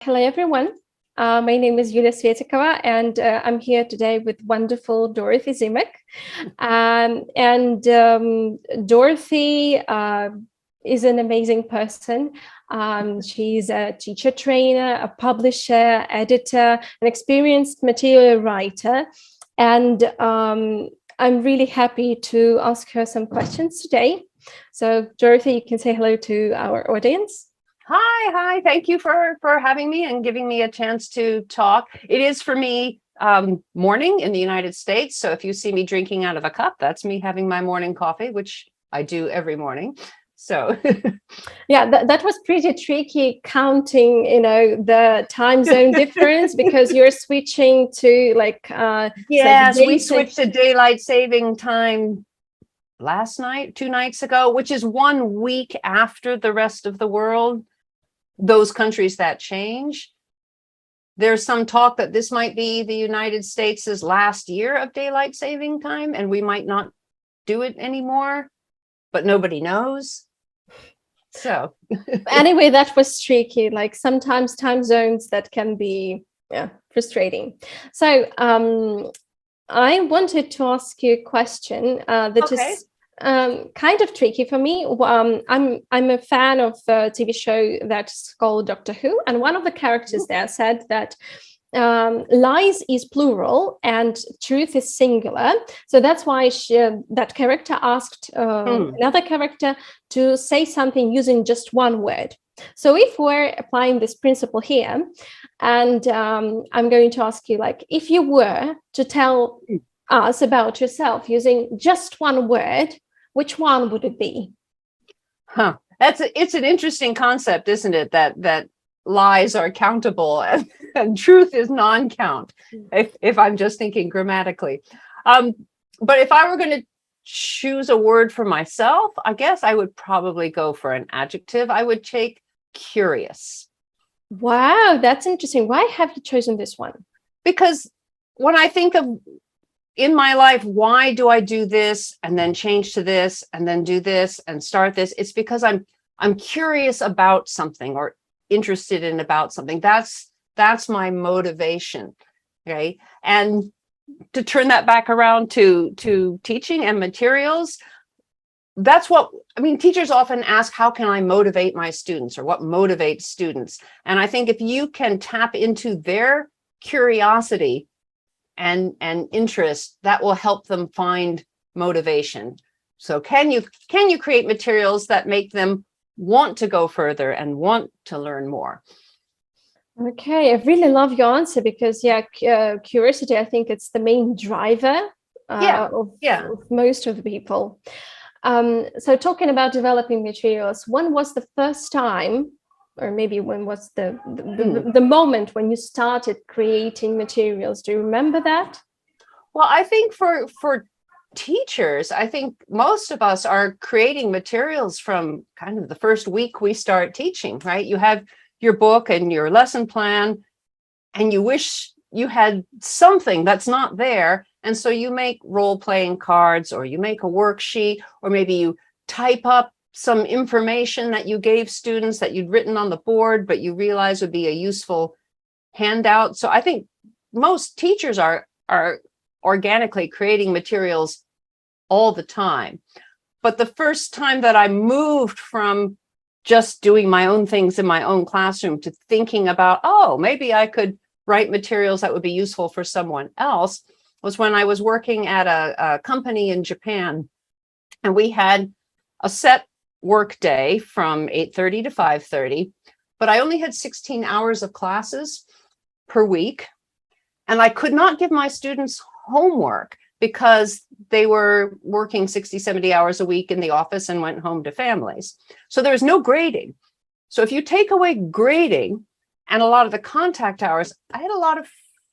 Hello, everyone. My name is Yulia Svetikova, and I'm here today with wonderful Dorothy Zemach. Dorothy is an amazing person. She's a teacher trainer, a publisher, editor, an experienced material writer. And I'm really happy to ask her some questions today. So, Dorothy, you can say hello to our audience. Hi. Thank you for having me and giving me a chance to talk. It is for me morning in the United States. So if you see me drinking out of a cup, that's me having my morning coffee, which I do every morning. So yeah, that was pretty tricky counting, the time zone difference because you're switching to yes, we switched to daylight saving time last night, 2 nights ago, which is 1 week after the rest of the world. Those countries that change. There's some talk that this might be the United States' last year of daylight saving time, and we might not do it anymore, but nobody knows. So anyway, that was tricky. Like sometimes time zones that can be frustrating. So I wanted to ask you a question that is kind of tricky for me. I'm a fan of a TV show that's called Doctor Who, and one of the characters there said that lies is plural and truth is singular. So that's why that character asked another character to say something using just one word. So if we're applying this principle here, and I'm going to ask you, like, if you were to tell us about yourself using just one word, which one would it be? It's an interesting concept, isn't it? That lies are countable and truth is non-count. If I'm just thinking grammatically, but if I were going to choose a word for myself, I guess I would probably go for an adjective. I would take curious. Wow, that's interesting. Why have you chosen this one? Because when I think of in my life, why do I do this and then change to this and then do this and start this? It's because I'm curious about something or interested in about something. That's my motivation. Okay. And to turn that back around to teaching and materials, that's what I mean. Teachers often ask, how can I motivate my students, or what motivates students? And I think if you can tap into their curiosity and interest, that will help them find motivation. So can you create materials that make them want to go further and want to learn more? Okay, I really love your answer because curiosity, I think it's the main driver of most of the people. So talking about developing materials, when was the first time, or maybe when was the moment when you started creating materials? Do you remember that? Well, I think for teachers, I think most of us are creating materials from kind of the first week we start teaching, right? You have your book and your lesson plan, and you wish you had something that's not there. And so you make role-playing cards, or you make a worksheet, or maybe you type up some information that you gave students that you'd written on the board, but you realize would be a useful handout. So I think most teachers are organically creating materials all the time. But the first time that I moved from just doing my own things in my own classroom to thinking about, maybe I could write materials that would be useful for someone else, was when I was working at a company in Japan. And we had a set work day from 8:30 to 5:30, but I only had 16 hours of classes per week. And I could not give my students homework because they were working 60, 70 hours a week in the office and went home to families. So there was no grading. So if you take away grading and a lot of the contact hours, I had a lot of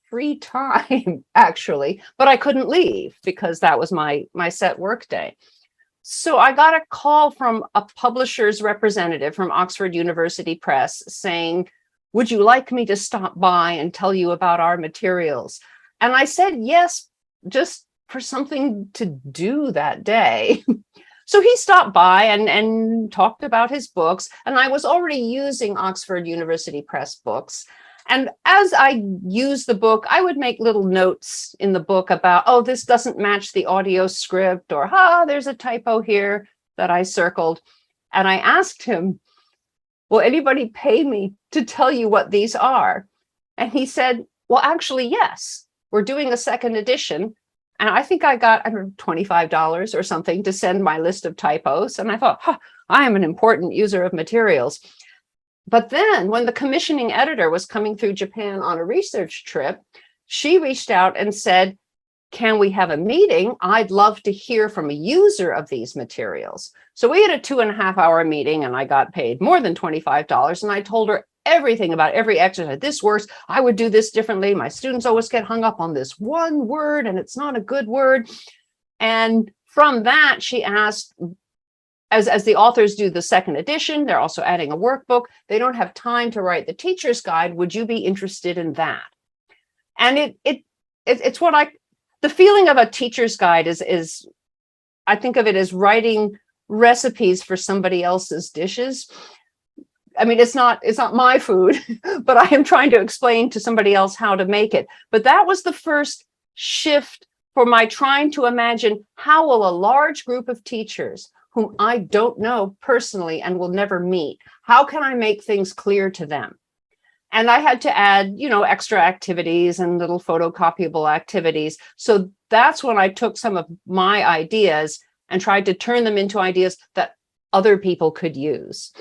free time, actually, but I couldn't leave because that was my set work day. So I got a call from a publisher's representative from Oxford University Press saying, would you like me to stop by and tell you about our materials? And I said, yes, just for something to do that day. So he stopped by and talked about his books, and I was already using Oxford University Press books. And as I used the book, I would make little notes in the book about, oh, this doesn't match the audio script, or, there's a typo here that I circled. And I asked him, will anybody pay me to tell you what these are? And he said, well, actually, yes, we're doing a second edition. And I think I got, $25 or something to send my list of typos. And I thought, I am an important user of materials. But then when the commissioning editor was coming through Japan on a research trip, she reached out and said, can we have a meeting? I'd love to hear from a user of these materials. So we had a 2.5-hour meeting, and I got paid more than $25. And I told her everything about every exercise. This works. I would do this differently. My students always get hung up on this one word, and it's not a good word. And from that, she asked, as the authors do the second edition, they're also adding a workbook. They don't have time to write the teacher's guide. Would you be interested in that? And it's what the feeling of a teacher's guide is I think of it as writing recipes for somebody else's dishes. I mean, it's not my food, but I am trying to explain to somebody else how to make it. But that was the first shift for my trying to imagine, how will a large group of teachers whom I don't know personally and will never meet, how can I make things clear to them? And I had to add, extra activities and little photocopyable activities. So that's when I took some of my ideas and tried to turn them into ideas that other people could use.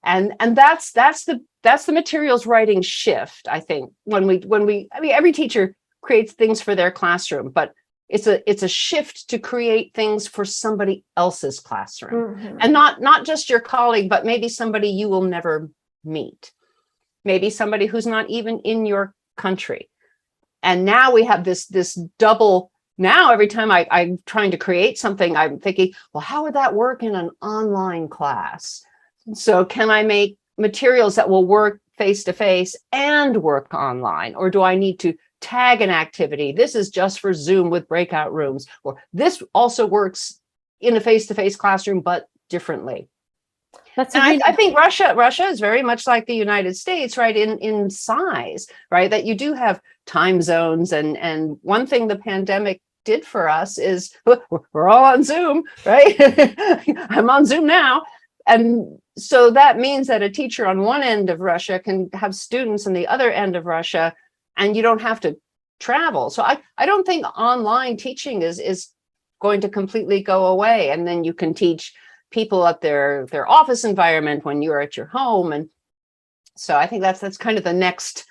And that's the materials writing shift, I think, every teacher creates things for their classroom, but it's a shift to create things for somebody else's classroom. Mm-hmm. And not just your colleague, but maybe somebody you will never meet. Maybe somebody who's not even in your country. And now we have this double. Now, every time I'm trying to create something, I'm thinking, well, how would that work in an online class? So can I make materials that will work face-to-face and work online? Or do I need to tag an activity? This is just for Zoom with breakout rooms. Or this also works in a face-to-face classroom, but differently. I think Russia is very much like the United States, right, in size, right, that you do have time zones. And one thing the pandemic did for us is we're all on Zoom, right? I'm on Zoom now. And so that means that a teacher on one end of Russia can have students on the other end of Russia, and you don't have to travel. So I don't think online teaching is going to completely go away. And then you can teach people at their office environment when you're at your home. And so I think that's kind of the next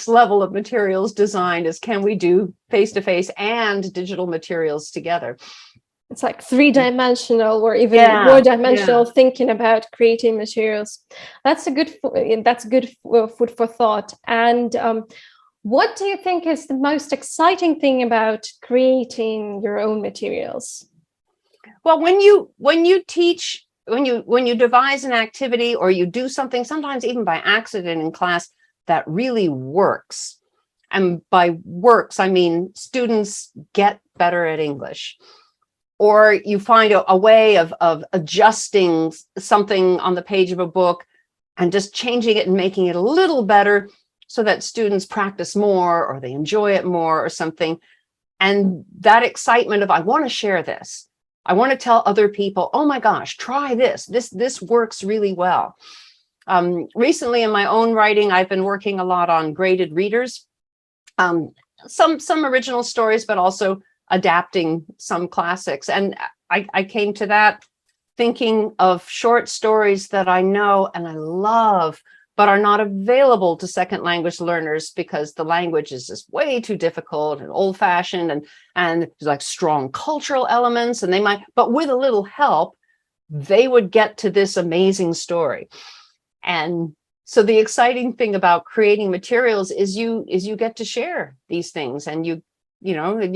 level of materials design is, can we do face-to-face and digital materials together? It's like 3-dimensional or even more dimensional thinking about creating materials. That's good food for thought. And what do you think is the most exciting thing about creating your own materials? Well, when you teach, when you devise an activity or you do something, sometimes even by accident in class, that really works. And by works, I mean students get better at English. Or you find a way of adjusting something on the page of a book and just changing it and making it a little better so that students practice more or they enjoy it more or something. And that excitement of, I want to share this. I want to tell other people, oh my gosh, try this. This works really well. Recently in my own writing, I've been working a lot on graded readers, some original stories, but also adapting some classics. And I came to that thinking of short stories that I know and I love, but are not available to second language learners because the language is just way too difficult and old fashioned and there's like strong cultural elements, and but with a little help, they would get to this amazing story. And so the exciting thing about creating materials is you get to share these things, and you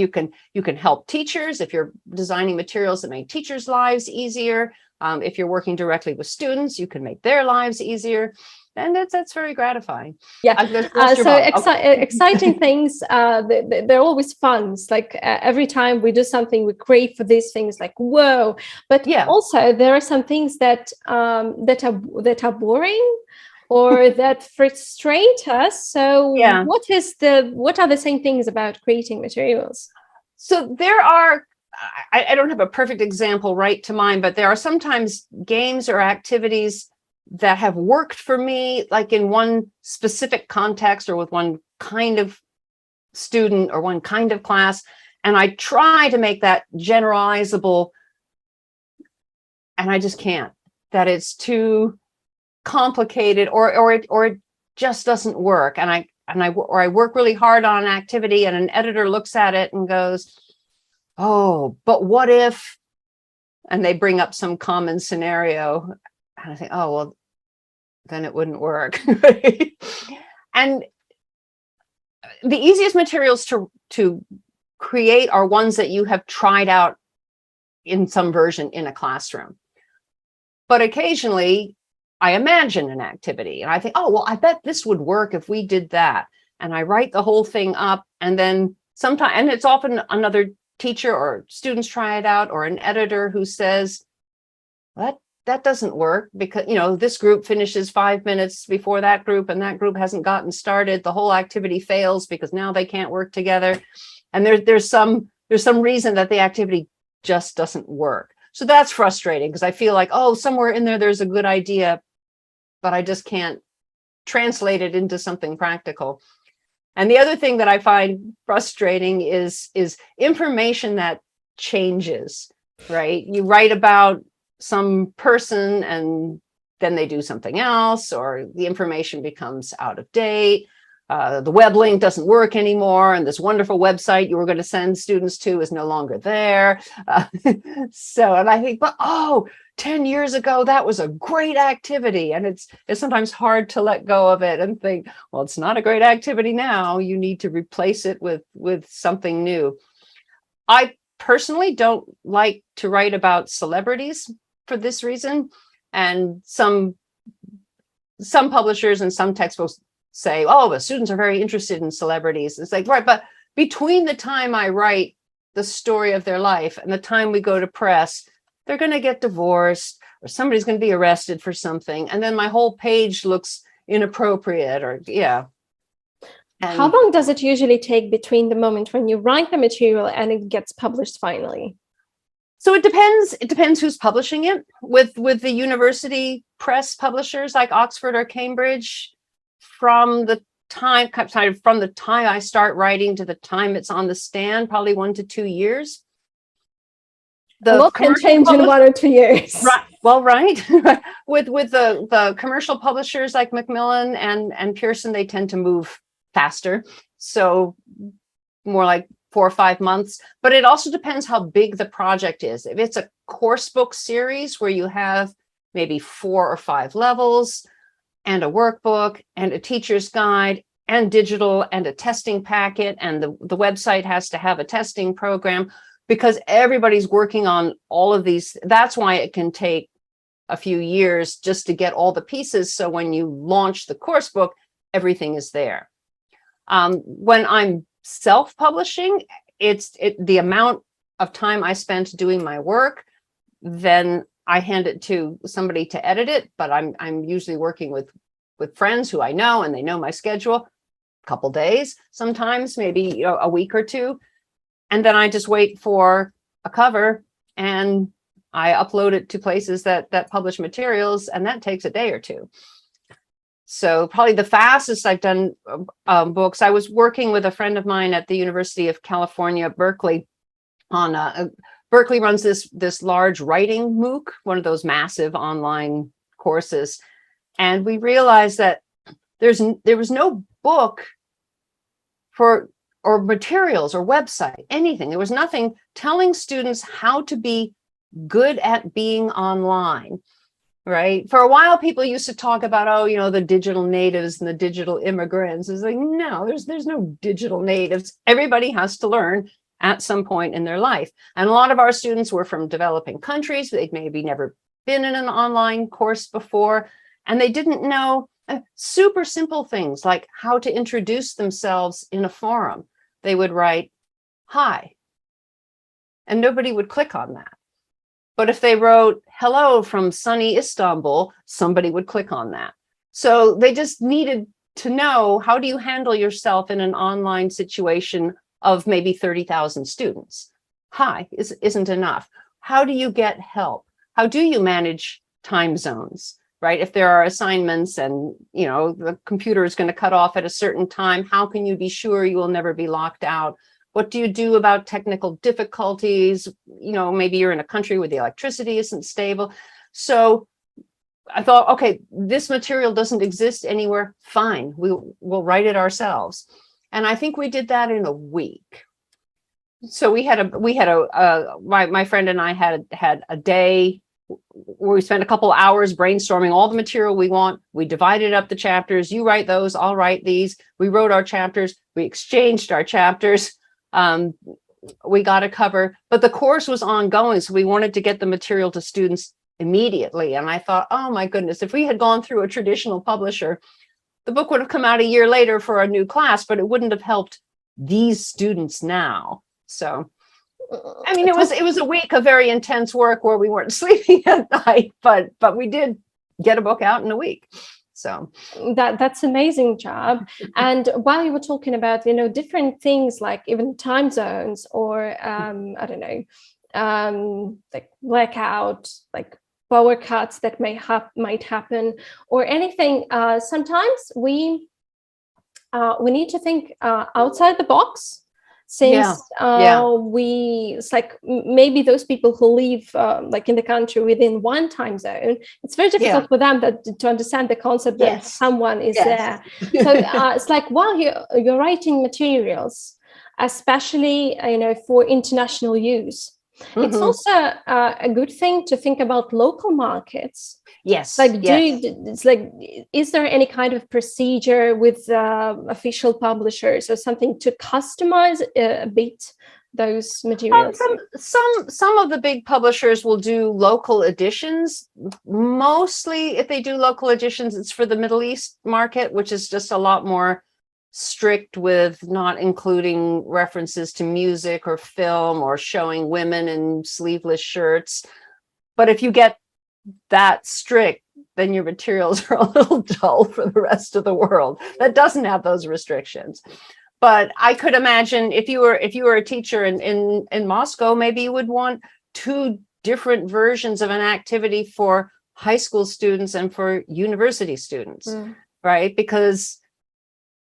can help teachers if you're designing materials that make teachers' lives easier. If you're working directly with students, you can make their lives easier. And that's very gratifying. Yeah. So exciting things. They're always fun. It's like every time we do something, we crave for these things. Like whoa! But also there are some things that are boring, or that frustrate us. So what are the same things about creating materials? So there are, I don't have a perfect example right to mind, but there are sometimes games or activities that have worked for me, like in one specific context or with one kind of student or one kind of class. And I try to make that generalizable, and I just can't, that it's too complicated, or it just doesn't work. And I work really hard on an activity and an editor looks at it and goes, oh, but what if, and they bring up some common scenario, and I think, oh, well, then it wouldn't work. And the easiest materials to create are ones that you have tried out in some version in a classroom. But occasionally I imagine an activity and I think, oh, well, I bet this would work if we did that. And I write the whole thing up, and then sometimes, and it's often another teacher or students try it out, or an editor who says, that doesn't work because, this group finishes 5 minutes before that group, and that group hasn't gotten started. The whole activity fails because now they can't work together. And there's some reason that the activity just doesn't work. So that's frustrating because I feel like, oh, somewhere in there's a good idea, but I just can't translate it into something practical. And the other thing that I find frustrating is information that changes, right? You write about some person and then they do something else, or the information becomes out of date. The web link doesn't work anymore, and this wonderful website you were going to send students to is no longer there. And I think, but 10 years ago, that was a great activity. And it's sometimes hard to let go of it and think, well, it's not a great activity now. You need to replace it with something new. I personally don't like to write about celebrities for this reason. And some publishers and some textbooks say, oh, the students are very interested in celebrities. It's like, right, but between the time I write the story of their life and the time we go to press, they're going to get divorced, or somebody's going to be arrested for something, and then my whole page looks inappropriate, or And how long does it usually take between the moment when you write the material and it gets published finally? So it depends who's publishing it. With the university press publishers like Oxford or Cambridge, from the time I start writing to the time it's on the stand, probably 1 to 2 years. A lot can change in 1 or 2 years. Right. Well, right. with the commercial publishers like Macmillan and Pearson, they tend to move faster. So more like 4 or 5 months. But it also depends how big the project is. If it's a course book series where you have maybe 4 or 5 levels and a workbook and a teacher's guide and digital and a testing packet, and the website has to have a testing program, because everybody's working on all of these. That's why it can take a few years just to get all the pieces. So when you launch the course book, everything is there. When I'm self-publishing, it's the amount of time I spent doing my work, then I hand it to somebody to edit it. But I'm usually working with friends who I know, and they know my schedule. A couple days, sometimes maybe a week or 2. And then I just wait for a cover and I upload it to places that publish materials, and that takes a day or 2. So probably the fastest I've done books. I was working with a friend of mine at the University of California, Berkeley, on Berkeley runs this large writing MOOC, one of those massive online courses. And we realized that there was no book or materials or website, anything. There was nothing telling students how to be good at being online, right? For a while, people used to talk about, the digital natives and the digital immigrants. It's like, no, there's no digital natives. Everybody has to learn at some point in their life. And a lot of our students were from developing countries. They'd maybe never been in an online course before, and they didn't know Super simple things like how to introduce themselves in a forum. They would write, "Hi," and nobody would click on that. But if they wrote, "Hello from sunny Istanbul," somebody would click on that. So they just needed to know, how do you handle yourself in an online situation of maybe 30,000 students? Hi isn't enough. How do you get help? How do you manage time zones, right? If there are assignments and, the computer is going to cut off at a certain time, how can you be sure you will never be locked out? What do you do about technical difficulties? Maybe you're in a country where the electricity isn't stable. So I thought, okay, this material doesn't exist anywhere. Fine, we'll write it ourselves. And I think we did that in a week. So my friend and I had a day where we spent a couple hours brainstorming all the material we want. We divided up the chapters. You write those, I'll write these. We wrote our chapters. We exchanged our chapters. We got a cover, but the course was ongoing. So we wanted to get the material to students immediately. And I thought, oh my goodness, if we had gone through a traditional publisher, the book would have come out a year later for a new class, but it wouldn't have helped these students now. So, I mean, it was a week of very intense work where we weren't sleeping at night, but we did get a book out in a week. So that's amazing job. And while you were talking about, different things like even time zones or I don't know, like blackout, like power cuts that might happen or anything, sometimes we need to think outside the box. Since it's like maybe those people who live like in the country within one time zone, it's very difficult for them to understand the concept that someone is there. So it's like while you're writing materials, especially for international use, it's also a good thing to think about local markets. Yes. It's like, is there any kind of procedure with official publishers or something to customize a bit those materials? Some of the big publishers will do local editions. Mostly, if they do local editions, it's for the Middle East market, which is just a lot more strict with not including references to music or film or showing women in sleeveless shirts. But if you get that strict, then your materials are a little dull for the rest of the world that doesn't have those restrictions. But I could imagine if you were a teacher in Moscow, maybe you would want two different versions of an activity for high school students and for university students, right? Because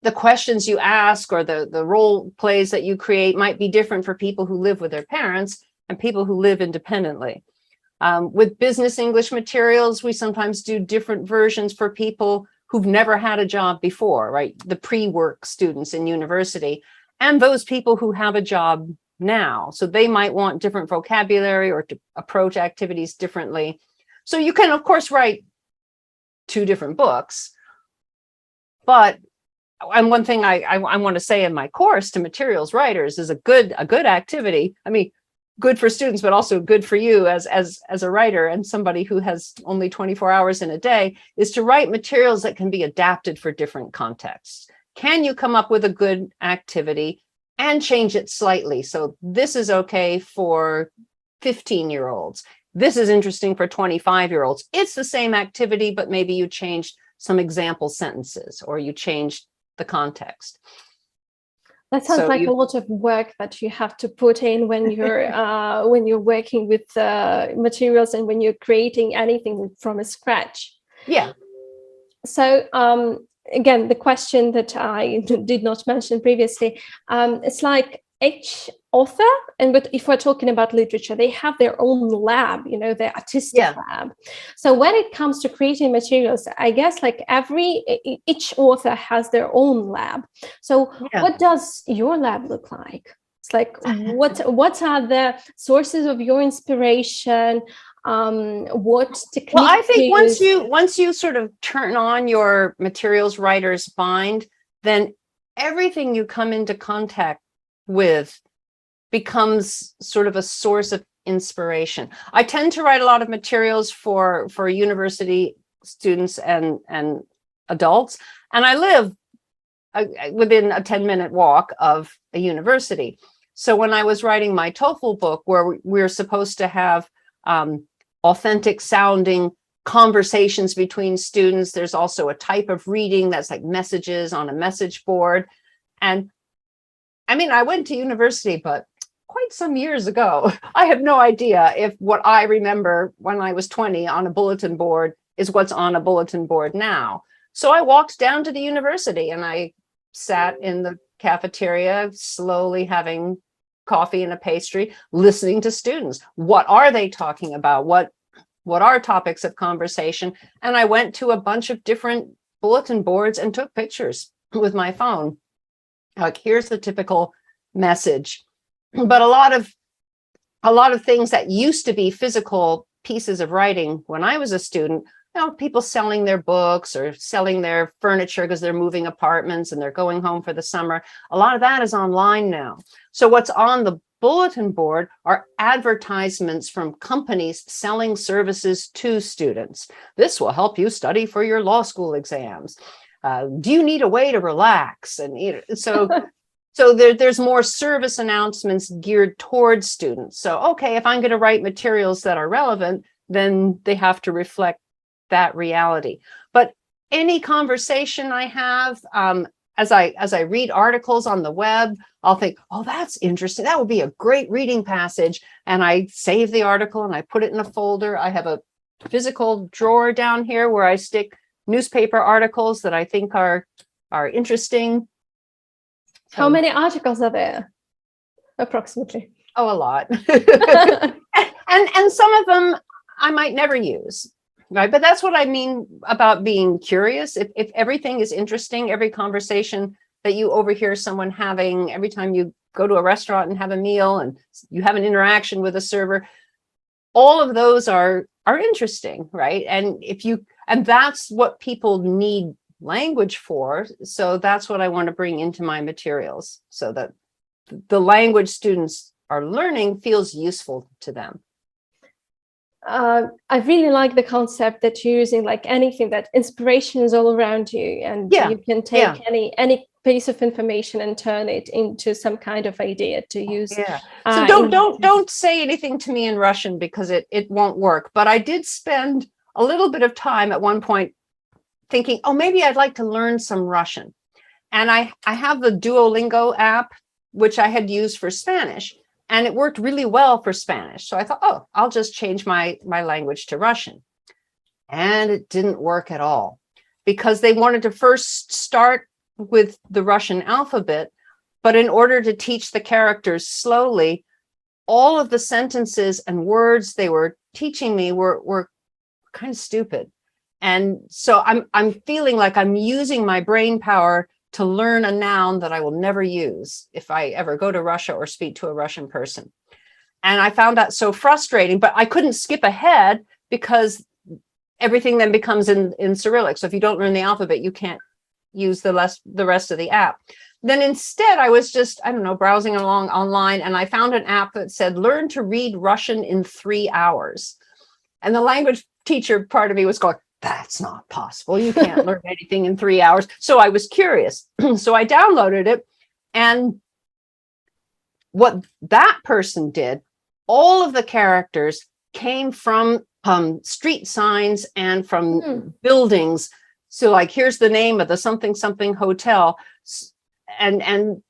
the questions you ask or the role plays that you create might be different for people who live with their parents and people who live independently. With business English materials, we sometimes do different versions for people who've never had a job before, right? The pre-work students in university and those people who have a job now. So they might want different vocabulary or to approach activities differently. So you can, of course, write two different books. But and one thing I want to say in my course to materials writers is a good activity. I mean, good for students, but also good for you as a writer and somebody who has only 24 hours in a day, is to write materials that can be adapted for different contexts. Can you come up with a good activity and change it slightly? So this is okay for 15-year-olds. This is interesting for 25-year-olds. It's the same activity, but maybe you changed some example sentences or you changed the context. That sounds like a lot of work that you have to put in when you're working with materials and when you're creating anything from scratch. Yeah. So again, the question that I did not mention previously, it's like each author, but if we're talking about literature, they have their own lab, their artistic lab. So when it comes to creating materials, I guess like each author has their own lab. So what does your lab look like? It's like, what are the sources of your inspiration? What techniques? Well, I think once you sort of turn on your materials writer's mind, then everything you come into contact with becomes sort of a source of inspiration. I tend to write a lot of materials for university students and adults. And I live within a 10-minute walk of a university. So when I was writing my TOEFL book, where we're supposed to have authentic sounding conversations between students, there's also a type of reading that's like messages on a message board. And I mean, I went to university, but quite some years ago. I have no idea if what I remember when I was 20 on a bulletin board is what's on a bulletin board now. So I walked down to the university and I sat in the cafeteria, slowly having coffee and a pastry, listening to students. What are they talking about? What are topics of conversation? And I went to a bunch of different bulletin boards and took pictures with my phone. Like, here's the typical message. But a lot of things that used to be physical pieces of writing when I was a student, people selling their books or selling their furniture because they're moving apartments and they're going home for the summer. A lot of that is online now. So what's on the bulletin board are advertisements from companies selling services to students. This will help you study for your law school exams. Do you need a way to relax? And so there's more service announcements geared towards students. So, okay, if I'm going to write materials that are relevant, then they have to reflect that reality. But any conversation I have, as I read articles on the web, I'll think, oh, that's interesting. That would be a great reading passage. And I save the article and I put it in a folder. I have a physical drawer down here where I stick newspaper articles that I think are interesting. How many articles are there, approximately? Oh, a lot. and some of them I might never use, right? But that's what I mean about being curious. If everything is interesting, every conversation that you overhear someone having, every time you go to a restaurant and have a meal and you have an interaction with a server, all of those are interesting, right? And that's what people need language for. So that's what I want to bring into my materials, so that the language students are learning feels useful to them. I really like the concept that you're using, like anything, that inspiration is all around you, and you can take any piece of information and turn it into some kind of idea to use. Yeah. So don't say anything to me in Russian, because it won't work. But I did spend a little bit of time at one point thinking, oh, maybe I'd like to learn some Russian. And I have the Duolingo app, which I had used for Spanish, and it worked really well for Spanish. So I thought, oh, I'll just change my language to Russian. And it didn't work at all, because they wanted to first start with the Russian alphabet. But in order to teach the characters slowly, all of the sentences and words they were teaching me were kind of stupid. And so I'm feeling like I'm using my brain power to learn a noun that I will never use if I ever go to Russia or speak to a Russian person. And I found that so frustrating, but I couldn't skip ahead because everything then becomes in Cyrillic. So if you don't learn the alphabet, you can't use the rest of the app. Then instead, I was just, browsing along online, and I found an app that said, learn to read Russian in 3 hours. And the language teacher part of me was going, that's not possible. You can't learn anything in 3 hours. So I was curious. So I downloaded it. And what that person did, all of the characters came from street signs and from buildings. So like, here's the name of the something something hotel. And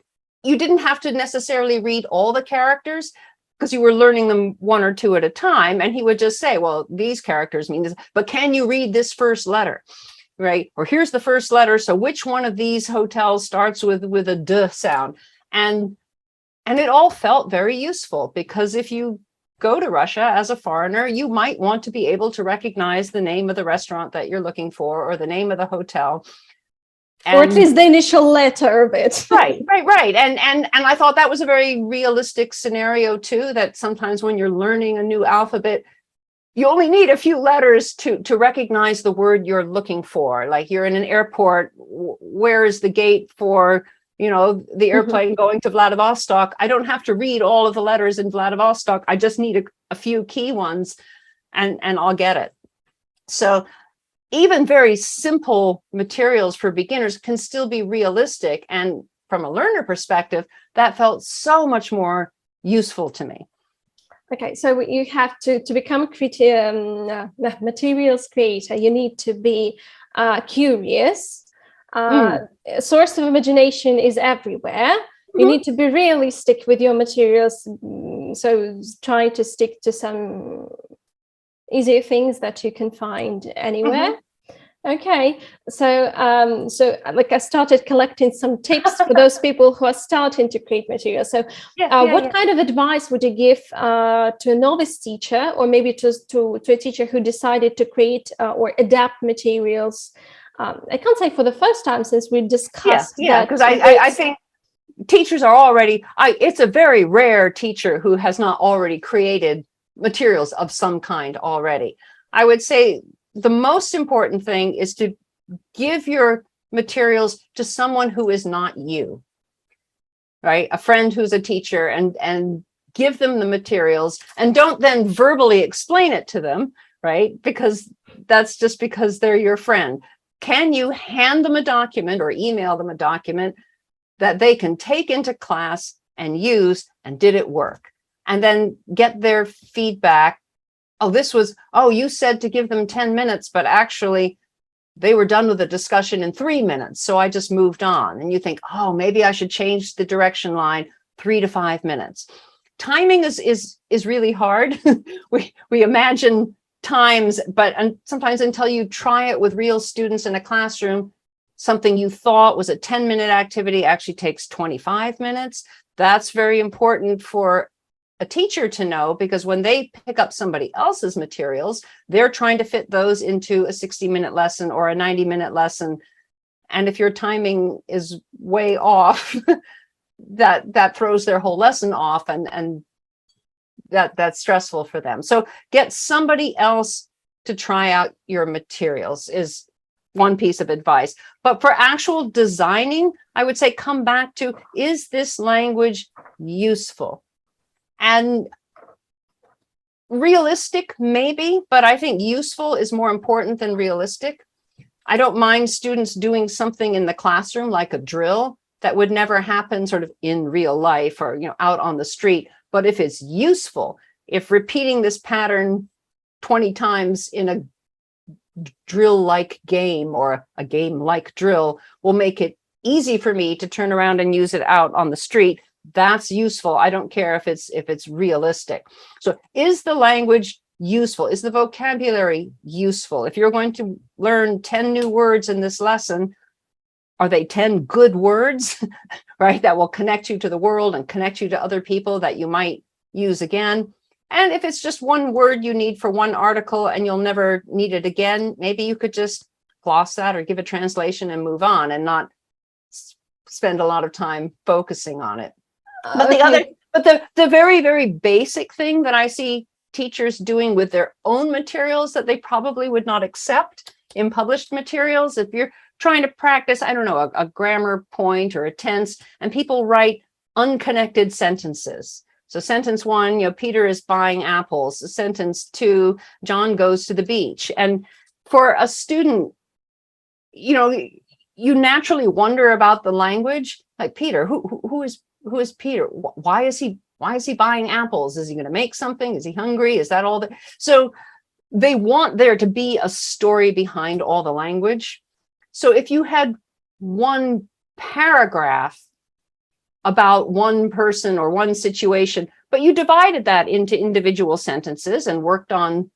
you didn't have to necessarily read all the characters, because you were learning them one or two at a time. And he would just say, well, these characters mean this, but can you read this first letter, right? Or here's the first letter. So which one of these hotels starts with a D sound? And it all felt very useful, because if you go to Russia as a foreigner, you might want to be able to recognize the name of the restaurant that you're looking for, or the name of the hotel. Or at least the initial letter of it. Right. And I thought that was a very realistic scenario too, that sometimes when you're learning a new alphabet, you only need a few letters to recognize the word you're looking for. Like, you're in an airport, where is the gate for, the airplane going to Vladivostok? I don't have to read all of the letters in Vladivostok. I just need a few key ones and I'll get it. So even very simple materials for beginners can still be realistic. And from a learner perspective, that felt so much more useful to me. Okay, so you have to become materials creator, you need to be curious. Source of imagination is everywhere. You need to be realistic with your materials. So try to stick to some easier things that you can find anywhere. Okay, so like I started collecting some tips for those people who are starting to create material. So what kind of advice would you give to a novice teacher, or maybe to a teacher who decided to create or adapt materials? I can't say for the first time, since we discussed that. Because I think teachers are already, it's a very rare teacher who has not already created materials of some kind already. I would say the most important thing is to give your materials to someone who is not you, right? A friend who's a teacher, and give them the materials, and don't then verbally explain it to them, right? Because that's just because they're your friend. Can you hand them a document or email them a document that they can take into class and use, and did it work? And then get their feedback. You said to give them 10 minutes, but actually they were done with the discussion in 3 minutes. So I just moved on. And you think, maybe I should change the direction line 3 to 5 minutes. Timing is really hard. we imagine times, but sometimes until you try it with real students in a classroom, something you thought was a 10-minute activity actually takes 25 minutes. That's very important for a teacher to know, because when they pick up somebody else's materials, they're trying to fit those into a 60-minute lesson or a 90-minute lesson. And if your timing is way off, that throws their whole lesson off, and that's stressful for them. So get somebody else to try out your materials is one piece of advice. But for actual designing, I would say come back to, is this language useful? And realistic, maybe, but I think useful is more important than realistic. I don't mind students doing something in the classroom, like a drill, that would never happen sort of in real life or, out on the street. But if it's useful, if repeating this pattern 20 times in a drill-like game or a game-like drill will make it easy for me to turn around and use it out on the street, that's useful. I don't care if it's realistic. So is the language useful? Is the vocabulary useful? If you're going to learn 10 new words in this lesson, are they 10 good words, right? That will connect you to the world and connect you to other people that you might use again. And if it's just one word you need for one article and you'll never need it again, maybe you could just gloss that or give a translation and move on and not spend a lot of time focusing on it. But the very, very basic thing that I see teachers doing with their own materials that they probably would not accept in published materials, if you're trying to practice, I don't know, a grammar point or a tense, and people write unconnected sentences. So sentence 1, Peter is buying apples. Sentence 2, John goes to the beach. And for a student, you naturally wonder about the language, like Peter, who is Peter? Why is he buying apples? Is he going to make something? Is he hungry? Is that all that? So they want there to be a story behind all the language. So if you had one paragraph about one person or one situation, but you divided that into individual sentences and worked on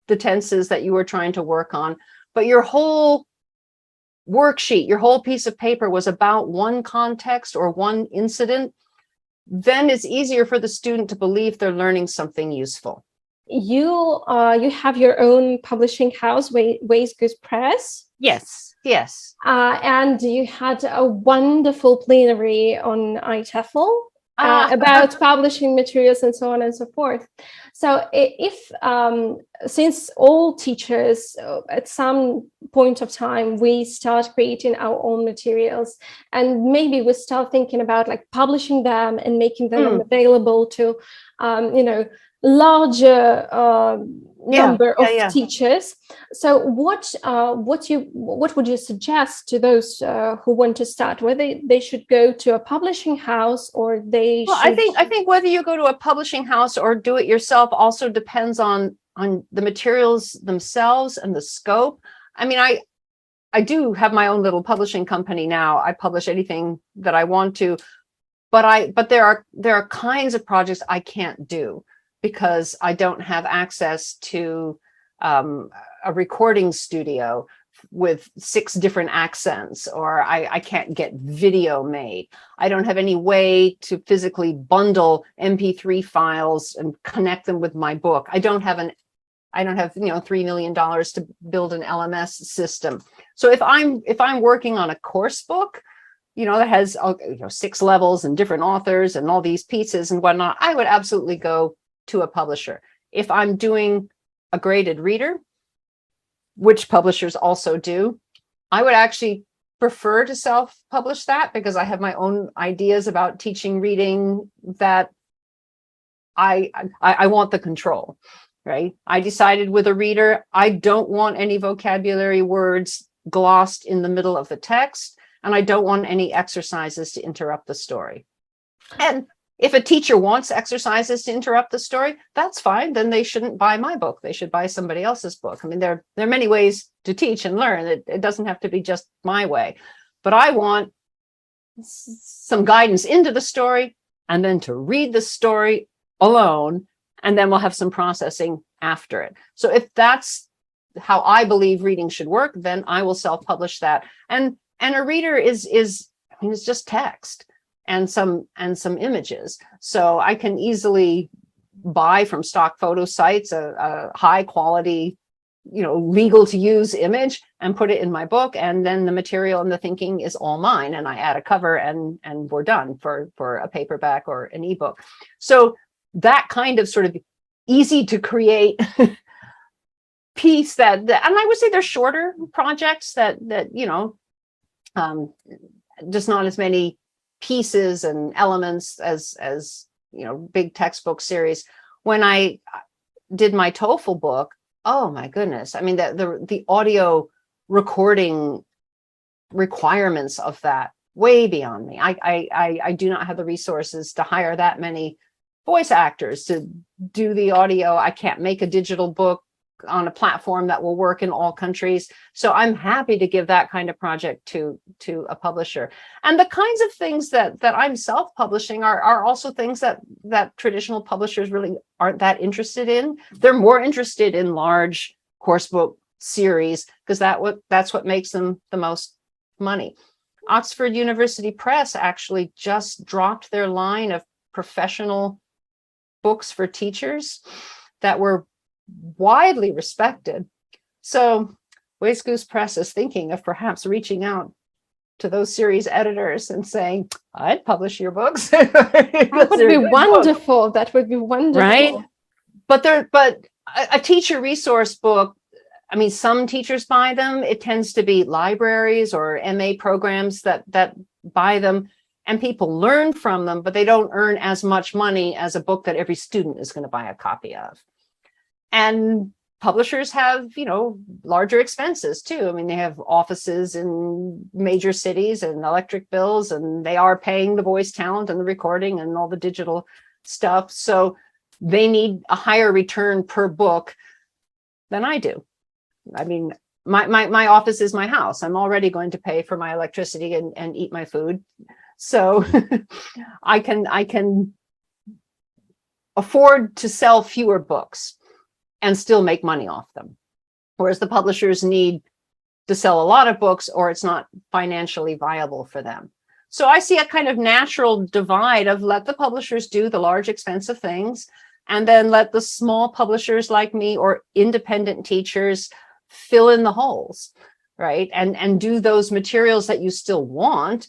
the tenses that you were trying to work on, but your whole worksheet, your whole piece of paper was about one context or one incident, then it's easier for the student to believe they're learning something useful. You have your own publishing house, Ways Good Press. Yes. And you had a wonderful plenary on TESL about publishing materials and so on and so forth. So if since all teachers at some point of time, we start creating our own materials, and maybe we start thinking about like publishing them and making them available to larger number of yeah. teachers. So what would you suggest to those who want to start? Whether they should go to a publishing house or they Well, should. I think whether you go to a publishing house or do it yourself also depends on the materials themselves and the scope. I mean, I do have my own little publishing company now. I publish anything that I want to, but there are kinds of projects I can't do because I don't have access to a recording studio with 6 different accents, or I can't get video made. I don't have any way to physically bundle MP3 files and connect them with my book. I don't have $3 million to build an LMS system. So if I'm working on a course book, that has 6 levels and different authors and all these pieces and whatnot, I would absolutely go to a publisher. If I'm doing a graded reader, which publishers also do, I would actually prefer to self-publish that because I have my own ideas about teaching reading that I want the control, right? I decided with a reader, I don't want any vocabulary words glossed in the middle of the text, and I don't want any exercises to interrupt the story. And if a teacher wants exercises to interrupt the story, that's fine. Then they shouldn't buy my book. They should buy somebody else's book. I mean, there are many ways to teach and learn. It doesn't have to be just my way. But I want some guidance into the story and then to read the story alone, and then we'll have some processing after it. So if that's how I believe reading should work, then I will self-publish that. And a reader is it's just text and some images. So I can easily buy from stock photo sites a high quality, legal to use image and put it in my book. And then the material and the thinking is all mine. And I add a cover and we're done for a paperback or an ebook. So that kind of sort of easy to create piece that and I would say they're shorter projects that just not as many pieces and elements as big textbook series. When I did my TOEFL book, oh my goodness, I mean the audio recording requirements of that way beyond me. I do not have the resources to hire that many voice actors to do the audio. I can't make a digital book on a platform that will work in all countries. So I'm happy to give that kind of project to a publisher. And the kinds of things that I'm self-publishing are also things that traditional publishers really aren't that interested in. They're more interested in large course book series because that's what makes them the most money. Oxford University Press actually just dropped their line of professional books for teachers that were widely respected. So Waste Goose Press is thinking of perhaps reaching out to those series editors and saying, I'd publish your books. That would be wonderful. That would be wonderful. Right? But a teacher resource book, I mean, some teachers buy them. It tends to be libraries or MA programs that buy them, and people learn from them, but they don't earn as much money as a book that every student is going to buy a copy of. And publishers have, larger expenses too. I mean, they have offices in major cities and electric bills, and they are paying the voice talent and the recording and all the digital stuff. So they need a higher return per book than I do. I mean, my office is my house. I'm already going to pay for my electricity and eat my food. So I can afford to sell fewer books and still make money off them. Whereas the publishers need to sell a lot of books or it's not financially viable for them. So I see a kind of natural divide of let the publishers do the large expensive things and then let the small publishers like me or independent teachers fill in the holes, right? And do those materials that you still want,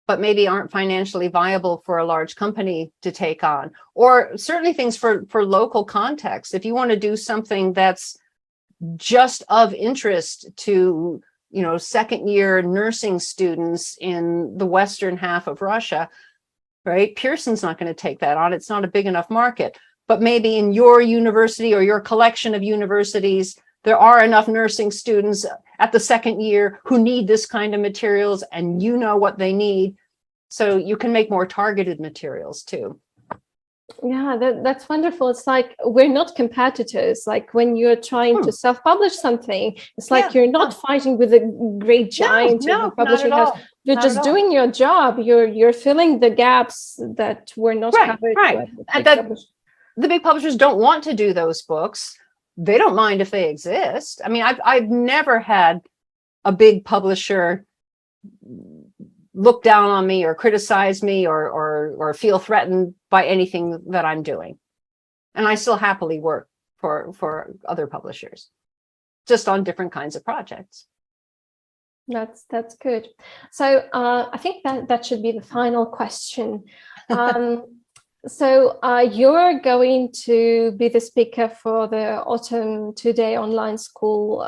but maybe aren't financially viable for a large company to take on, or certainly things for local context. If you want to do something that's just of interest to, second year nursing students in the western half of Russia, right? Pearson's not going to take that on. It's not a big enough market. but maybe in your university or your collection of universities, there are enough nursing students at the second year who need this kind of materials, and you know what they need. So you can make more targeted materials too. Yeah, that's wonderful. It's like we're not competitors. Like when you're trying to self-publish something, it's like you're not fighting with a great giant of a publishing house. You're just doing your job. You're filling the gaps that were not covered. Right. And that the big publishers don't want to do those books. They don't mind if they exist. I mean, I've never had a big publisher look down on me or criticize me or feel threatened by anything that I'm doing. And I still happily work for other publishers, just on different kinds of projects. That's good. So I think that should be the final question. So you're going to be the speaker for the Autumn 2-day online school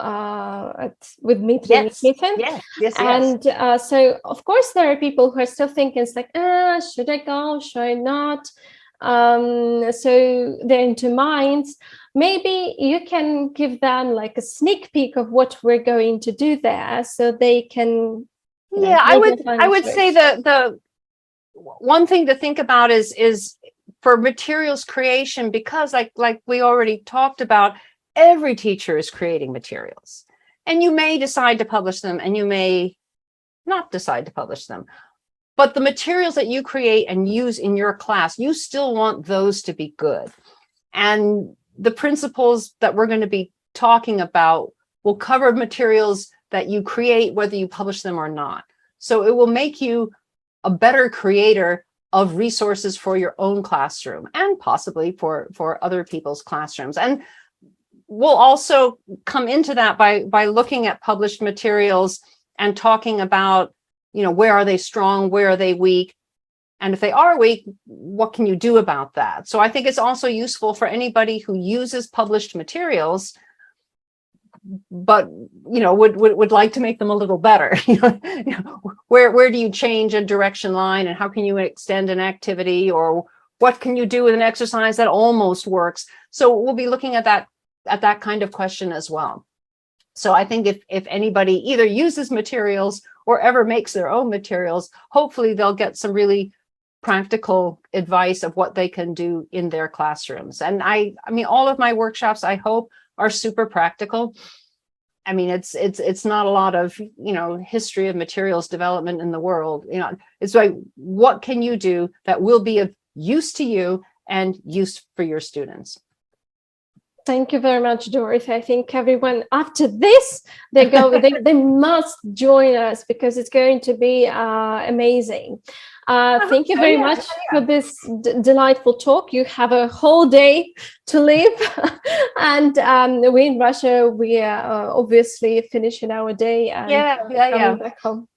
with Meet. Yes. And so, of course, there are people who are still thinking, it's like, should I go? Should I not? So they're in two minds. Maybe you can give them like a sneak peek of what we're going to do there, so they can. I would say the one thing to think about is for materials creation, because like we already talked about, every teacher is creating materials, and you may decide to publish them and you may not decide to publish them, but the materials that you create and use in your class, you still want those to be good. And the principles that we're going to be talking about will cover materials that you create, whether you publish them or not. So it will make you a better creator of resources for your own classroom and possibly for other people's classrooms. And we'll also come into that by looking at published materials and talking about, where are they strong, where are they weak? And if they are weak, what can you do about that? So I think it's also useful for anybody who uses published materials, but would like to make them a little better. Where do you change a direction line, and how can you extend an activity, or what can you do with an exercise that almost works? So we'll be looking at that kind of question as well. So I think if anybody either uses materials or ever makes their own materials, hopefully they'll get some really practical advice of what they can do in their classrooms. And I mean, all of my workshops, I hope, are super practical. I mean, it's not a lot of, history of materials development in the world. It's like, what can you do that will be of use to you and use for your students? Thank you very much, Dorothy. I think everyone after this, they must join us, because it's going to be amazing. Thank you very much for this delightful talk. You have a whole day to live. And we in Russia, we are obviously finishing our day and coming back home.